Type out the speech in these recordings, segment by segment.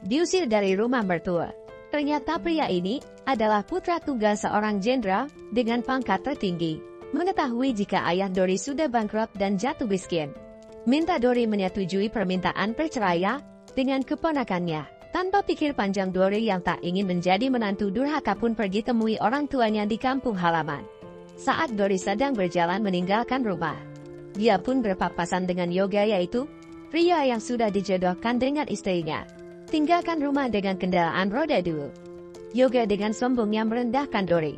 diusir dari rumah mertua. Ternyata pria ini adalah putra tunggal seorang jenderal dengan pangkat tertinggi. Mengetahui jika ayah Dori sudah bangkrut dan jatuh miskin, minta Dori menyetujui permintaan perceraian dengan keponakannya. Tanpa pikir panjang, Dori yang tak ingin menjadi menantu durhaka pun pergi temui orang tuanya di kampung halaman. Saat Dori sedang berjalan meninggalkan rumah, dia pun berpapasan dengan Yoga, yaitu pria yang sudah dijodohkan dengan istrinya. Tinggalkan rumah dengan kendaraan roda 2. Yoga dengan sombongnya merendahkan Dori.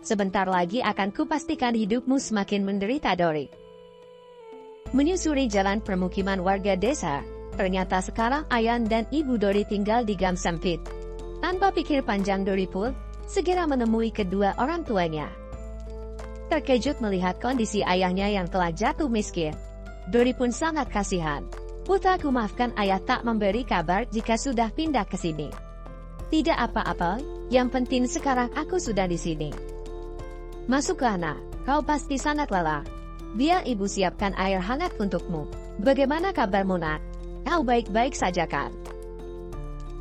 Sebentar lagi akan kupastikan hidupmu semakin menderita, Dori. Menyusuri jalan permukiman warga desa, ternyata sekarang ayah dan ibu Dori tinggal di gang sempit. Tanpa pikir panjang, Dori pun segera menemui kedua orang tuanya. Terkejut melihat kondisi ayahnya yang telah jatuh miskin, Dori pun sangat kasihan. Putraku, maafkan ayah tak memberi kabar jika sudah pindah ke sini. Tidak apa-apa, yang penting sekarang aku sudah di sini. Masuklah nak, kau pasti sangat lelah. Biar ibu siapkan air hangat untukmu. Bagaimana kabarmu nak? Kau baik-baik saja kan?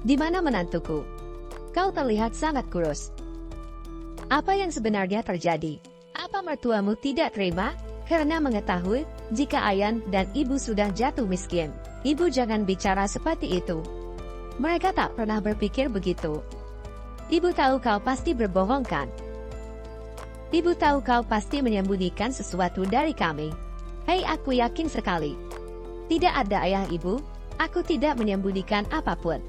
Di mana menantuku? Kau terlihat sangat kurus. Apa yang sebenarnya terjadi? Apa mertuamu tidak terima karena mengetahui jika ayah dan ibu sudah jatuh miskin? Ibu jangan bicara seperti itu. Mereka tak pernah berpikir begitu. Ibu tahu kau pasti berbohong kan? Ibu tahu kau pasti menyembunyikan sesuatu dari kami. Hei, aku yakin sekali. Tidak ada ayah ibu, aku tidak menyembunyikan apapun.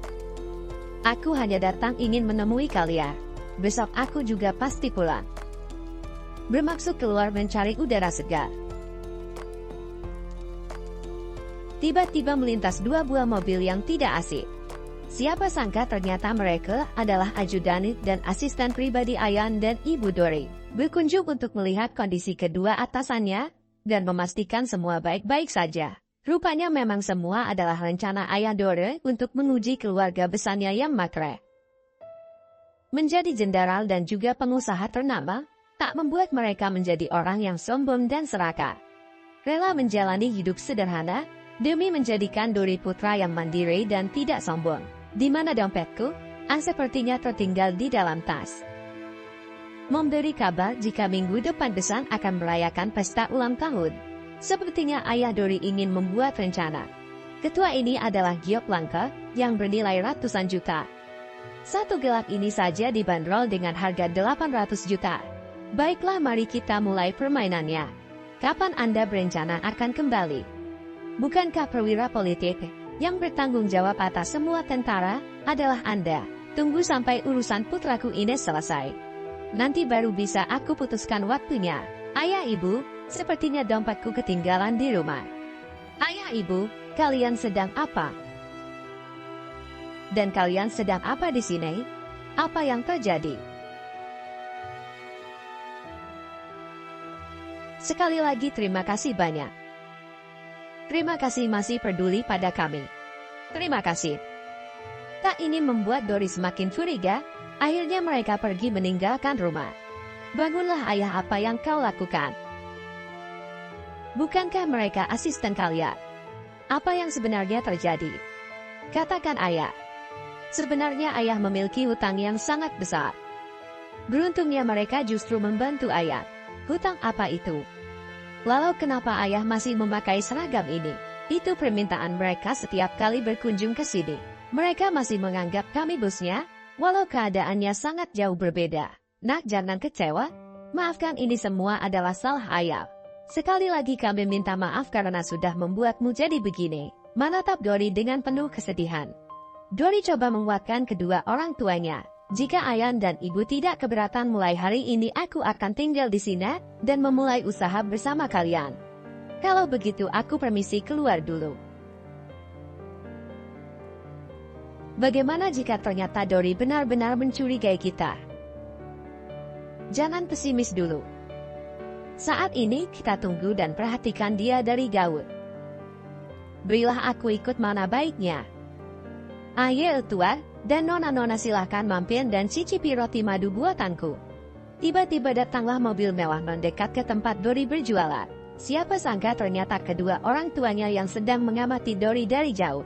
Aku hanya datang ingin menemui kalian. Besok aku juga pasti pulang. Bermaksud keluar mencari udara segar. Tiba-tiba melintas dua buah mobil yang tidak asing. Siapa sangka ternyata mereka adalah ajudan dan asisten pribadi ayah dan ibu Dori. Berkunjung untuk melihat kondisi kedua atasannya dan memastikan semua baik-baik saja. Rupanya memang semua adalah rencana ayah Dori untuk menguji keluarga besarnya yang makre. Menjadi jenderal dan juga pengusaha ternama tak membuat mereka menjadi orang yang sombong dan serakah. Rela menjalani hidup sederhana demi menjadikan Dori putra yang mandiri dan tidak sombong. Di mana dompetku? Sepertinya tertinggal di dalam tas. Memberi kabar jika minggu depan besar akan merayakan pesta ulang tahun. Sepertinya ayah Dori ingin membuat rencana. Ketua ini adalah giok langka yang bernilai ratusan juta. Satu gelas ini saja dibanderol dengan harga 800 juta. Baiklah, mari kita mulai permainannya. Kapan Anda berencana akan kembali? Bukankah perwira politik yang bertanggung jawab atas semua tentara adalah Anda? Tunggu sampai urusan putraku ini selesai. Nanti baru bisa aku putuskan waktunya. Ayah ibu, sepertinya dompetku ketinggalan di rumah. Ayah ibu, kalian sedang apa? Dan kalian sedang apa di sini? Apa yang terjadi? Sekali lagi terima kasih banyak. Terima kasih masih peduli pada kami. Terima kasih. Tak ingin membuat Dori semakin curiga, akhirnya mereka pergi meninggalkan rumah. Bangunlah ayah, apa yang kau lakukan? Bukankah mereka asisten kalian? Apa yang sebenarnya terjadi? Katakan ayah. Sebenarnya ayah memiliki hutang yang sangat besar. Beruntungnya mereka justru membantu ayah. Hutang apa itu? Lalu kenapa ayah masih memakai seragam ini? Itu permintaan mereka setiap kali berkunjung ke sini. Mereka masih menganggap kami bosnya, walau keadaannya sangat jauh berbeda. Nak, jangan kecewa. Maafkan, ini semua adalah salah ayah. Sekali lagi kami minta maaf karena sudah membuatmu jadi begini. Menatap Dori dengan penuh kesedihan. Dori coba menguatkan kedua orang tuanya. Jika ayah dan ibu tidak keberatan, mulai hari ini aku akan tinggal di sini dan memulai usaha bersama kalian. Kalau begitu aku permisi keluar dulu. Bagaimana jika ternyata Dori benar-benar mencurigai kita? Jangan pesimis dulu. Saat ini kita tunggu dan perhatikan dia dari jauh. Berilah aku ikut, mana baiknya. Ayo tua dan nona-nona, silahkan mampir dan cicipi roti madu buatanku. Tiba-tiba datanglah mobil mewah mendekat ke tempat Dori berjualan. Siapa sangka ternyata kedua orang tuanya yang sedang mengamati Dori dari jauh.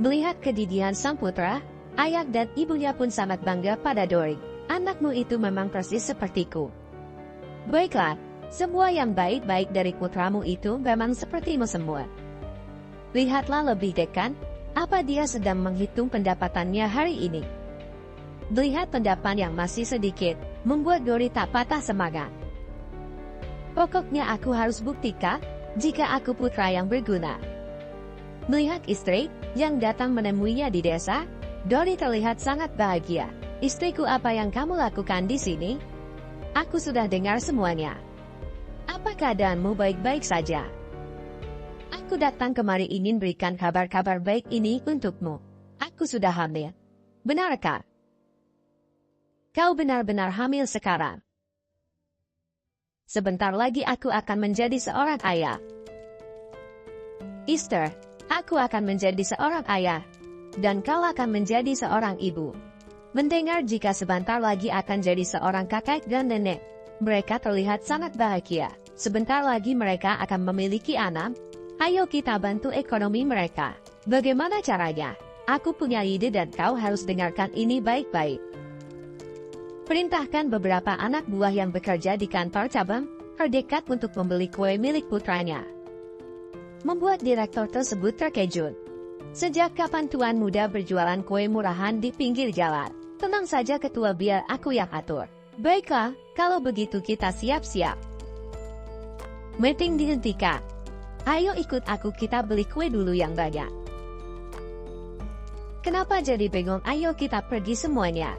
Melihat kedidihan sang putra, ayah dan ibunya pun sangat bangga pada Dori. Anakmu itu memang persis sepertiku. Baiklah, semua yang baik-baik dari putramu itu memang sepertimu semua. Lihatlah lebih dekat, apa dia sedang menghitung pendapatannya hari ini. Melihat pendapat yang masih sedikit, membuat Dori tak patah semangat. Pokoknya aku harus buktikan, jika aku putra yang berguna. Melihat istri yang datang menemuinya di desa, Dori terlihat sangat bahagia. Istriku, apa yang kamu lakukan di sini? Aku sudah dengar semuanya. Apa keadaanmu baik-baik saja? Aku datang kemari ingin berikan kabar-kabar baik ini untukmu. Aku sudah hamil. Benarkah? Kau benar-benar hamil sekarang. Sebentar lagi aku akan menjadi seorang ayah. Esther, aku akan menjadi seorang ayah, dan kau akan menjadi seorang ibu. Mendengar jika sebentar lagi akan jadi seorang kakek dan nenek, mereka terlihat sangat bahagia. Sebentar lagi mereka akan memiliki anak. Ayo kita bantu ekonomi mereka. Bagaimana caranya? Aku punya ide dan kau harus dengarkan ini baik-baik. Perintahkan beberapa anak buah yang bekerja di kantor cabang terdekat untuk membeli kue milik putranya. Membuat direktur tersebut terkejut. Sejak kapan tuan muda berjualan kue murahan di pinggir jalan? Tenang saja ketua, biar aku yang atur. Baiklah, kalau begitu kita siap-siap. Meeting dihentikan. Ayo ikut aku, kita beli kue dulu yang banyak. Kenapa jadi bingung? Ayo kita pergi semuanya.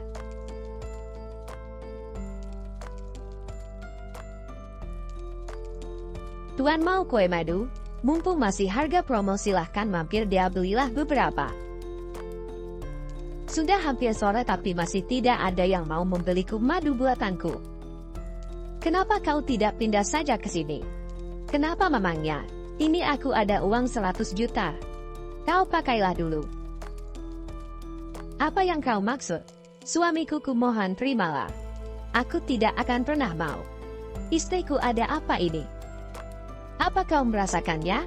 Tuan mau kue madu? Mumpung masih harga promo silahkan mampir dia, belilah beberapa. Sudah hampir sore tapi masih tidak ada yang mau membeliku madu buatanku. Kenapa kau tidak pindah saja ke sini? Kenapa memangnya? Ini aku ada uang 100 juta. Kau pakailah dulu. Apa yang kau maksud? Suamiku, kumohon terimalah. Aku tidak akan pernah mau. Istriku, ada apa ini? Apa kau merasakannya?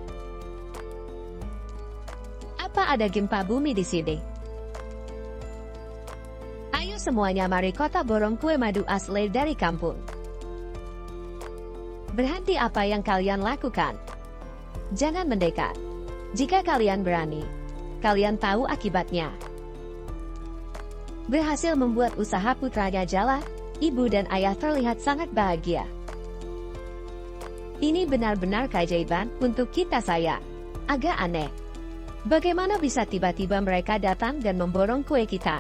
Apa ada gempa bumi di sini? Ayo semuanya, mari kota borong kue madu asli dari kampung. Berhenti apa yang kalian lakukan. Jangan mendekat. Jika kalian berani, kalian tahu akibatnya. Berhasil membuat usaha putranya jalan, ibu dan ayah terlihat sangat bahagia. Ini benar-benar keajaiban untuk kita, saya. Agak aneh. Bagaimana bisa tiba-tiba mereka datang dan memborong kue kita?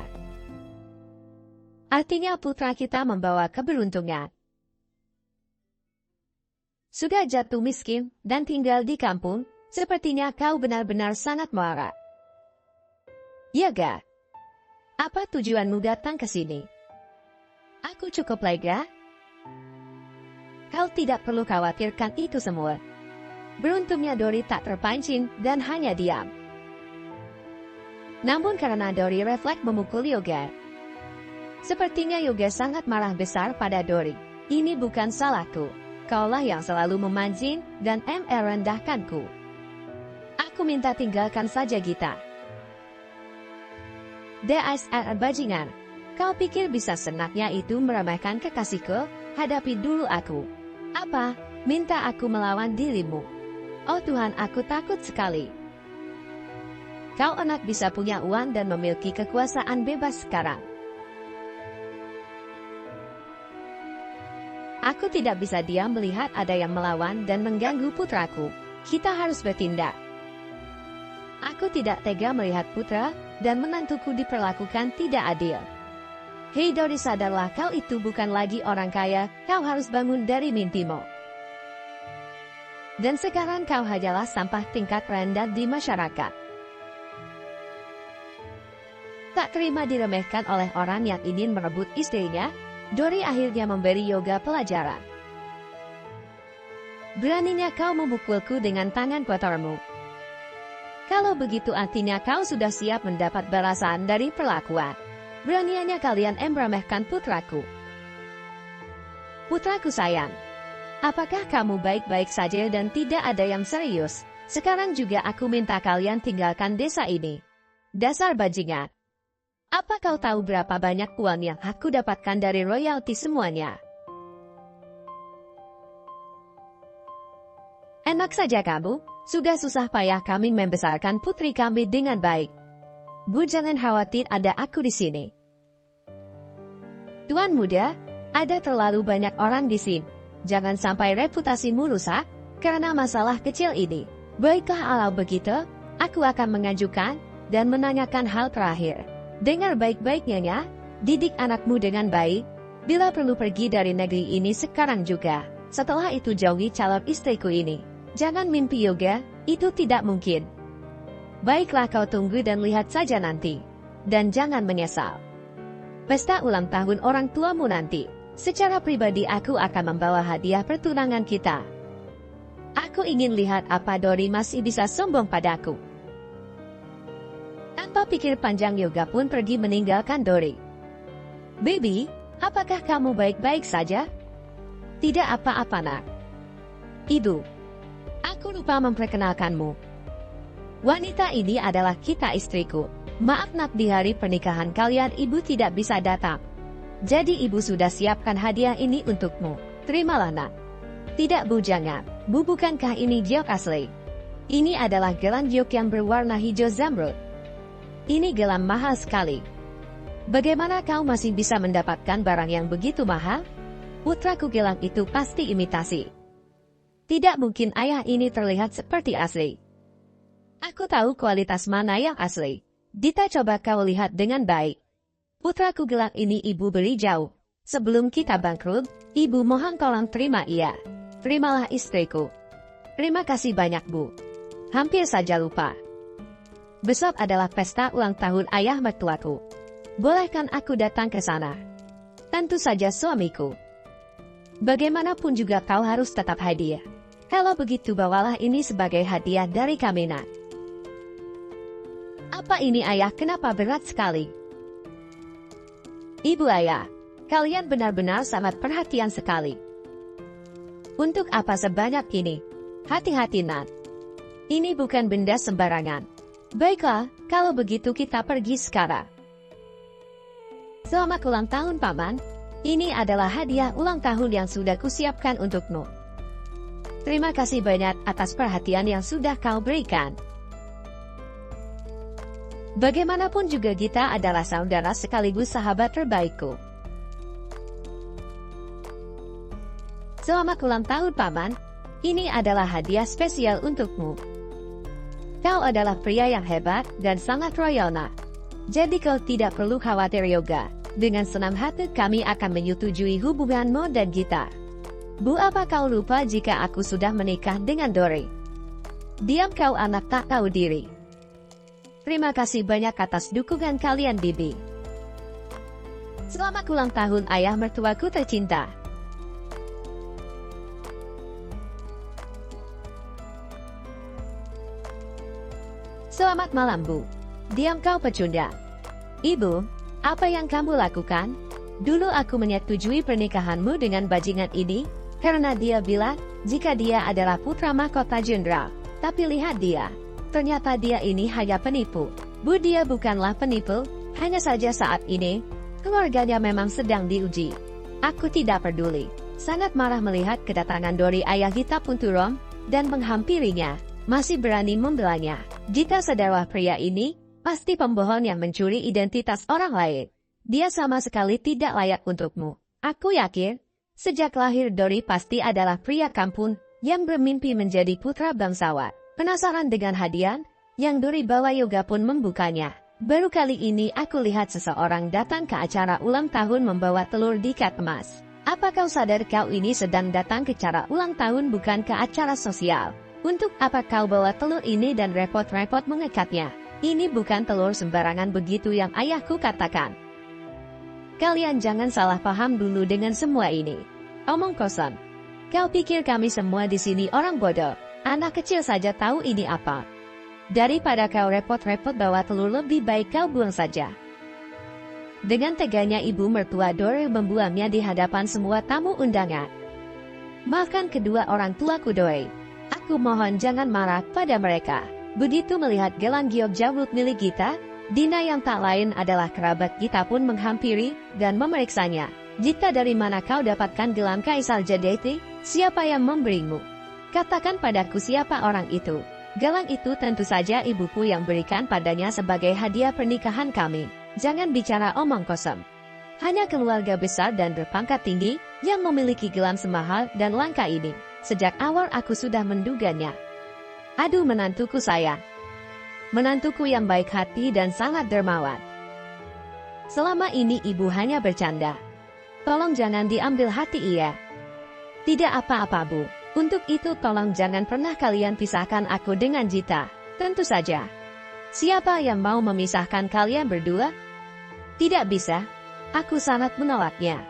Artinya putra kita membawa keberuntungan. Sudah jatuh miskin dan tinggal di kampung, sepertinya kau benar-benar sangat marah. Ya ga? Apa tujuanmu datang ke sini? Aku cukup lega. Kau tidak perlu khawatirkan itu semua. Beruntungnya Dori tak terpancing dan hanya diam. Namun karena Dori refleks memukul Yoga. Sepertinya Yoga sangat marah besar pada Dori. Ini bukan salahku. Kaulah yang selalu memancing dan merendahkanku. Aku minta tinggalkan saja kita. DSR bajingan. Kau pikir bisa senaknya itu meremehkan kekasihku? Hadapi dulu aku. Apa? Minta aku melawan dirimu? Oh Tuhan, aku takut sekali. Kau anak bisa punya uang dan memiliki kekuasaan bebas sekarang. Aku tidak bisa diam melihat ada yang melawan dan mengganggu putraku. Kita harus bertindak. Aku tidak tega melihat putra dan menantuku diperlakukan tidak adil. Hei Dori, sadarlah, kau itu bukan lagi orang kaya, kau harus bangun dari mimpimu. Dan sekarang kau hanyalah sampah tingkat rendah di masyarakat. Tak terima diremehkan oleh orang yang ingin merebut istrinya, Dori akhirnya memberi Yoga pelajaran. Beraninya kau memukulku dengan tangan kotormu. Kalau begitu artinya kau sudah siap mendapat balasan dari perlakuan. Beraninya kalian meremehkan putraku. Putraku sayang, apakah kamu baik-baik saja dan tidak ada yang serius? Sekarang juga aku minta kalian tinggalkan desa ini. Dasar bajingan. Apa kau tahu berapa banyak uang yang aku dapatkan dari royalti semuanya? Enak saja kamu, sudah susah payah kami membesarkan putri kami dengan baik. Bu, jangan khawatir, ada aku di sini. Tuan muda, ada terlalu banyak orang di sini. Jangan sampai reputasimu rusak karena masalah kecil ini. Baiklah, kalau begitu, aku akan mengajukan dan menanyakan hal terakhir. Dengar baik-baiknya ya, didik anakmu dengan baik. Bila perlu pergi dari negeri ini sekarang juga. Setelah itu jauhi calon istriku ini. Jangan mimpi yoga, itu tidak mungkin. Baiklah, kau tunggu dan lihat saja nanti. Dan jangan menyesal. Pesta ulang tahun orang tuamu nanti. Secara pribadi aku akan membawa hadiah pertunangan kita. Aku ingin lihat apa Dori masih bisa sombong padaku. Tanpa pikir panjang, Yoga pun pergi meninggalkan Dori. Baby, apakah kamu baik-baik saja? Tidak apa-apa, nak. Ibu, aku lupa memperkenalkanmu. Wanita ini adalah Kita, istriku. Maaf nak, di hari pernikahan kalian ibu tidak bisa datang. Jadi ibu sudah siapkan hadiah ini untukmu. Terimalah nak. Tidak bu, jangan. Bu, bukankah ini giok asli? Ini adalah gelang giok yang berwarna hijau zamrud. Ini gelang mahal sekali. Bagaimana kau masih bisa mendapatkan barang yang begitu mahal? Putraku, gelang itu pasti imitasi. Tidak mungkin, ayah, ini terlihat seperti asli. Aku tahu kualitas mana yang asli. Dita, coba kau lihat dengan baik. Putraku, gelang ini ibu beli jauh sebelum kita bangkrut. Ibu mohon tolong terima ia. Terimalah istriku. Terima kasih banyak bu. Hampir saja lupa. Besok adalah pesta ulang tahun ayah mertuaku. Bolehkan aku datang ke sana? Tentu saja suamiku. Bagaimanapun juga kau harus tetap hadir. Kalau begitu bawalah ini sebagai hadiah dari kami, nak. Apa ini ayah, kenapa berat sekali? Ibu, ayah, kalian benar-benar sangat perhatian sekali. Untuk apa sebanyak ini? Hati-hati, nak. Ini bukan benda sembarangan. Baiklah, kalau begitu kita pergi sekarang. Selamat ulang tahun, Paman. Ini adalah hadiah ulang tahun yang sudah kusiapkan untukmu. Terima kasih banyak atas perhatian yang sudah kau berikan. Bagaimanapun juga kita adalah saudara sekaligus sahabat terbaikku. Selamat ulang tahun, Paman. Ini adalah hadiah spesial untukmu. Kau adalah pria yang hebat dan sangat royal, nak. Jadi kau tidak perlu khawatir, Yoga. Dengan senang hati kami akan menyetujui hubunganmu dan kita. Bu, apa kau lupa jika aku sudah menikah dengan Dori? Diam kau, anak tak tahu diri. Terima kasih banyak atas dukungan kalian, Bibi. Selamat ulang tahun ayah mertuaku tercinta. Selamat malam, Bu. Diam kau, pecunda. Ibu, apa yang kamu lakukan? Dulu aku menyetujui pernikahanmu dengan bajingan ini, karena dia bilang, jika dia adalah putra mahkota jenderal. Tapi lihat dia. Ternyata dia ini hanya penipu. Bu, dia bukanlah penipu, hanya saja saat ini, keluarganya memang sedang diuji. Aku tidak peduli. Sangat marah melihat kedatangan Dori ayah Gita Punturom, dan menghampirinya, masih berani membelanya. Jika sadarlah pria ini, pasti pembohong yang mencuri identitas orang lain. Dia sama sekali tidak layak untukmu. Aku yakin, sejak lahir Dori pasti adalah pria kampung, yang bermimpi menjadi putra bangsawan. Penasaran dengan hadiah yang Dori bawa, Yoga pun membukanya. Baru kali ini aku lihat seseorang datang ke acara ulang tahun membawa telur diikat emas. Apa kau sadar kau ini sedang datang ke acara ulang tahun, bukan ke acara sosial? Untuk apa kau bawa telur ini dan repot-repot mengikatnya? Ini bukan telur sembarangan begitu yang ayahku katakan. Kalian jangan salah paham dulu dengan semua ini. Omong kosong. Kau pikir kami semua di sini orang bodoh? Anak kecil saja tahu ini apa. Daripada kau repot-repot bawa telur, lebih baik kau buang saja. Dengan teganya ibu mertua Dori membuangnya di hadapan semua tamu undangan. Maafkan kedua orang tuaku, Doi. Aku mohon jangan marah pada mereka. Begitu melihat gelang giok jamrud milik kita, Dina yang tak lain adalah kerabat kita pun menghampiri dan memeriksanya. Jita, dari mana kau dapatkan gelang Kaisar Jadeti? Siapa yang memberimu? Katakan padaku siapa orang itu. Gelang itu tentu saja ibuku yang berikan padanya sebagai hadiah pernikahan kami. Jangan bicara omong kosong. Hanya keluarga besar dan berpangkat tinggi yang memiliki gelang semahal dan langka ini. Sejak awal aku sudah menduganya. Aduh, menantuku sayang. Menantuku yang baik hati dan sangat dermawan. Selama ini ibu hanya bercanda. Tolong jangan diambil hati ia. Tidak apa-apa, Bu. Untuk itu tolong jangan pernah kalian pisahkan aku dengan Jita. Tentu saja. Siapa yang mau memisahkan kalian berdua? Tidak bisa. Aku sangat menolaknya.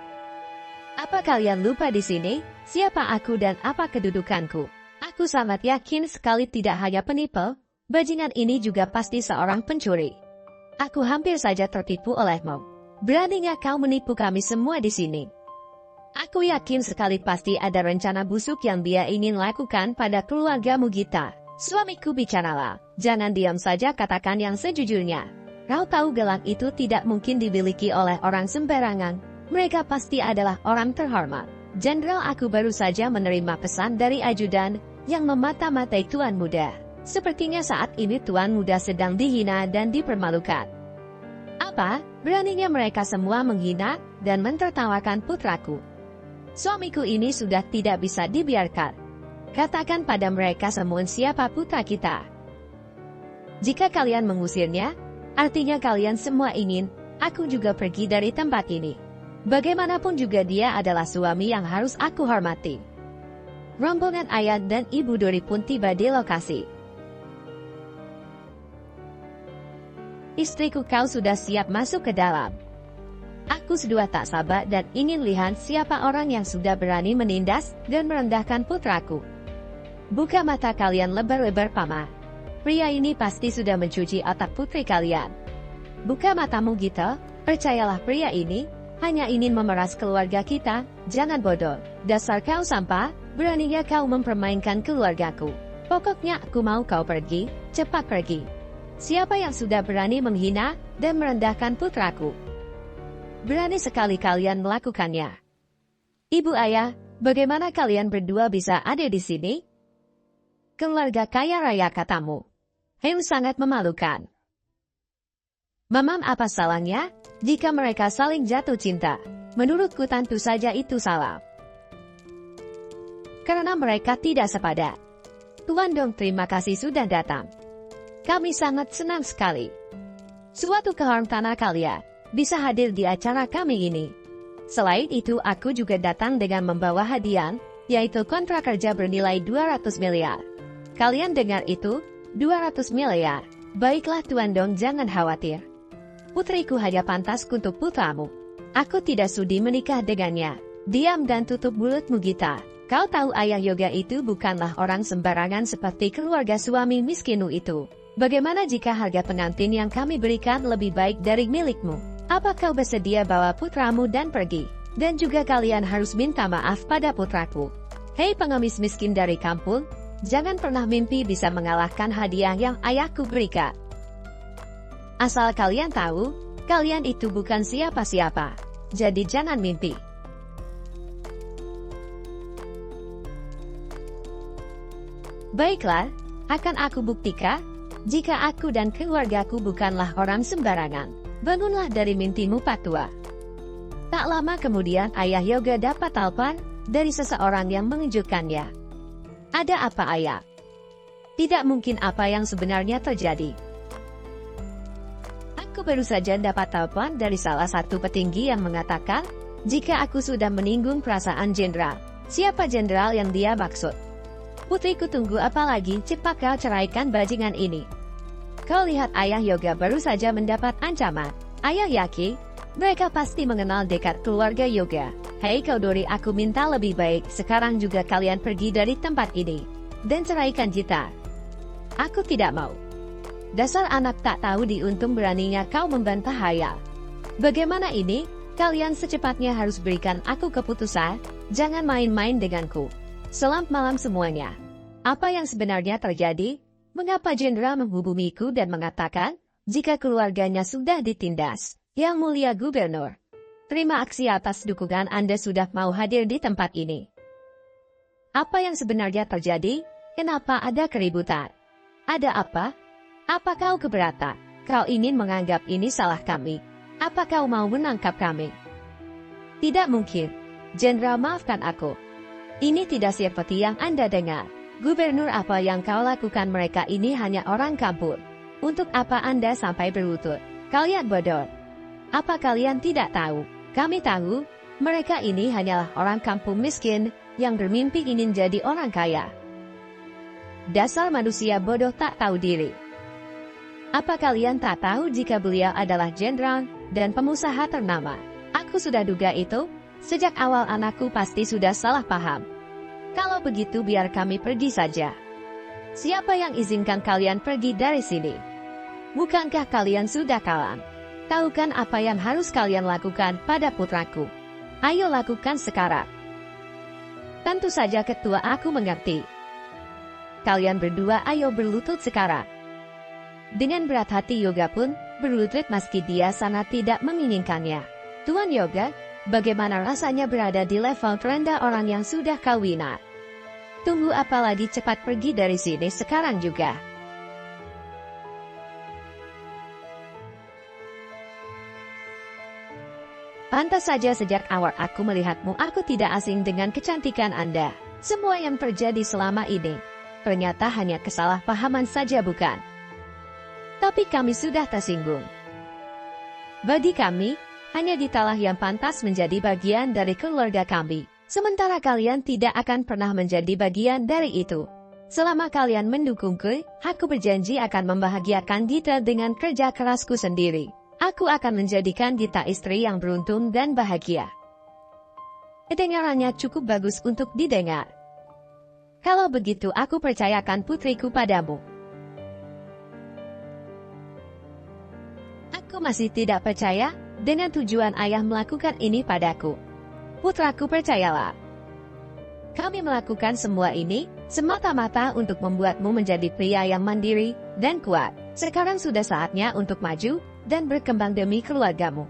Apa kalian lupa di sini? Siapa aku dan apa kedudukanku? Aku sangat yakin sekali tidak hanya penipu, bajingan ini juga pasti seorang pencuri. Aku hampir saja tertipu olehmu. Beraninya kau menipu kami semua di sini. Aku yakin sekali pasti ada rencana busuk yang dia ingin lakukan pada keluargamu, Gita. Suamiku, bicaralah. Jangan diam saja, katakan yang sejujurnya. Kau tahu gelang itu tidak mungkin dimiliki oleh orang sembarangan. Mereka pasti adalah orang terhormat. Jenderal, aku baru saja menerima pesan dari ajudan yang memata-matai Tuan Muda. Sepertinya saat ini Tuan Muda sedang dihina dan dipermalukan. Apa? Beraninya mereka semua menghina dan mentertawakan putraku. Suamiku ini sudah tidak bisa dibiarkan. Katakan pada mereka semua siapa putra kita. Jika kalian mengusirnya, artinya kalian semua ingin aku juga pergi dari tempat ini. Bagaimanapun juga dia adalah suami yang harus aku hormati. Rombongan ayah dan ibu Dori pun tiba di lokasi. Istriku, kau sudah siap masuk ke dalam. Aku sudah tak sabar dan ingin lihat siapa orang yang sudah berani menindas dan merendahkan putraku. Buka mata kalian lebar-lebar, Pama. Pria ini pasti sudah mencuci otak putri kalian. Buka matamu, Gita. Percayalah, pria ini hanya ingin memeras keluarga kita. Jangan bodoh. Dasar kau sampah, beraninya kau mempermainkan keluargaku. Pokoknya aku mau kau pergi, cepat pergi. Siapa yang sudah berani menghina dan merendahkan putraku? Berani sekali kalian melakukannya. Ibu, ayah, bagaimana kalian berdua bisa ada di sini? Keluarga kaya raya katamu. Sangat memalukan. Mamam, apa salahnya jika mereka saling jatuh cinta? Menurutku tentu saja itu salah. Karena mereka tidak sepadan. Tuan Dong, terima kasih sudah datang. Kami sangat senang sekali. Suatu kehormatan kalian bisa hadir di acara kami ini. Selain itu, aku juga datang dengan membawa hadiah, yaitu kontrak kerja bernilai 200 miliar. Kalian dengar itu? 200 miliar. Baiklah Tuan Dong, jangan khawatir. Putriku hanya pantas untuk putramu. Aku tidak sudi menikah dengannya. Diam dan tutup mulutmu, Gita. Kau tahu ayah Yoga itu bukanlah orang sembarangan seperti keluarga suami miskinmu itu. Bagaimana jika harga pengantin yang kami berikan lebih baik dari milikmu? Apa kau bersedia bawa putramu dan pergi? Dan juga kalian harus minta maaf pada putraku. Hei pengemis miskin dari kampung, jangan pernah mimpi bisa mengalahkan hadiah yang ayahku berikan. Asal kalian tahu, kalian itu bukan siapa-siapa. Jadi jangan mimpi. Baiklah, akan aku buktikan. Jika aku dan keluargaku bukanlah orang sembarangan, bangunlah dari mimpimu, Pak Tua. Tak lama kemudian ayah Yoga dapat telepon dari seseorang yang mengejutkannya. Ada apa, ayah? Tidak mungkin, apa yang sebenarnya terjadi? Aku baru saja dapat telepon dari salah satu petinggi yang mengatakan, jika aku sudah menyinggung perasaan jenderal. Siapa jenderal yang dia maksud? Putriku, tunggu apa lagi, cepat kau ceraikan bajingan ini. Kau lihat, ayah Yoga baru saja mendapat ancaman. Ayah yakin, mereka pasti mengenal dekat keluarga Yoga. Hei kau Dori, aku minta lebih baik sekarang juga kalian pergi dari tempat ini. Dan ceraikan Jita. Aku tidak mau. Dasar anak tak tahu diuntung, beraninya kau membantah ayah. Bagaimana ini? Kalian secepatnya harus berikan aku keputusan. Jangan main-main denganku. Selamat malam semuanya. Apa yang sebenarnya terjadi? Mengapa jenderal menghubungiku dan mengatakan, jika keluarganya sudah ditindas. Yang Mulia Gubernur, terima kasih atas dukungan Anda sudah mau hadir di tempat ini. Apa yang sebenarnya terjadi? Kenapa ada keributan? Ada apa? Apa kau keberatan? Kau ingin menganggap ini salah kami? Apa kau mau menangkap kami? Tidak mungkin. Jenderal, maafkan aku. Ini tidak seperti yang Anda dengar. Gubernur, apa yang kau lakukan mereka ini hanya orang kampung. Untuk apa Anda sampai berlutut? Kalian bodoh. Apa kalian tidak tahu? Kami tahu, mereka ini hanyalah orang kampung miskin yang bermimpi ingin jadi orang kaya. Dasar manusia bodoh tak tahu diri. Apa kalian tak tahu jika beliau adalah jenderal dan pengusaha ternama? Aku sudah duga itu. Sejak awal anakku pasti sudah salah paham. Kalau begitu biar kami pergi saja. Siapa yang izinkan kalian pergi dari sini? Bukankah kalian sudah kalah? Tahu kan apa yang harus kalian lakukan pada putraku? Ayo lakukan sekarang. Tentu saja ketua, aku mengerti. Kalian berdua ayo berlutut sekarang. Dengan berat hati Yoga pun berlutut meski dia sangat tidak menginginkannya. Tuan Yoga, bagaimana rasanya berada di level terendah orang yang sudah kawinan? Tunggu apa lagi, cepat pergi dari sini sekarang juga. Pantas saja sejak awal aku melihatmu, aku tidak asing dengan kecantikan Anda. Semua yang terjadi selama ini ternyata hanya kesalahpahaman saja, bukan? Tapi kami sudah tersinggung. Bagi kami, hanya Ditalah yang pantas menjadi bagian dari keluarga kami. Sementara kalian tidak akan pernah menjadi bagian dari itu. Selama kalian mendukungku, aku berjanji akan membahagiakan Dita dengan kerja kerasku sendiri. Aku akan menjadikan Dita istri yang beruntung dan bahagia. Kedengarannya cukup bagus untuk didengar. Kalau begitu aku percayakan putriku padamu. Aku masih tidak percaya dengan tujuan ayah melakukan ini padaku. Putraku, percayalah. Kami melakukan semua ini semata-mata untuk membuatmu menjadi pria yang mandiri dan kuat. Sekarang sudah saatnya untuk maju dan berkembang demi keluargamu.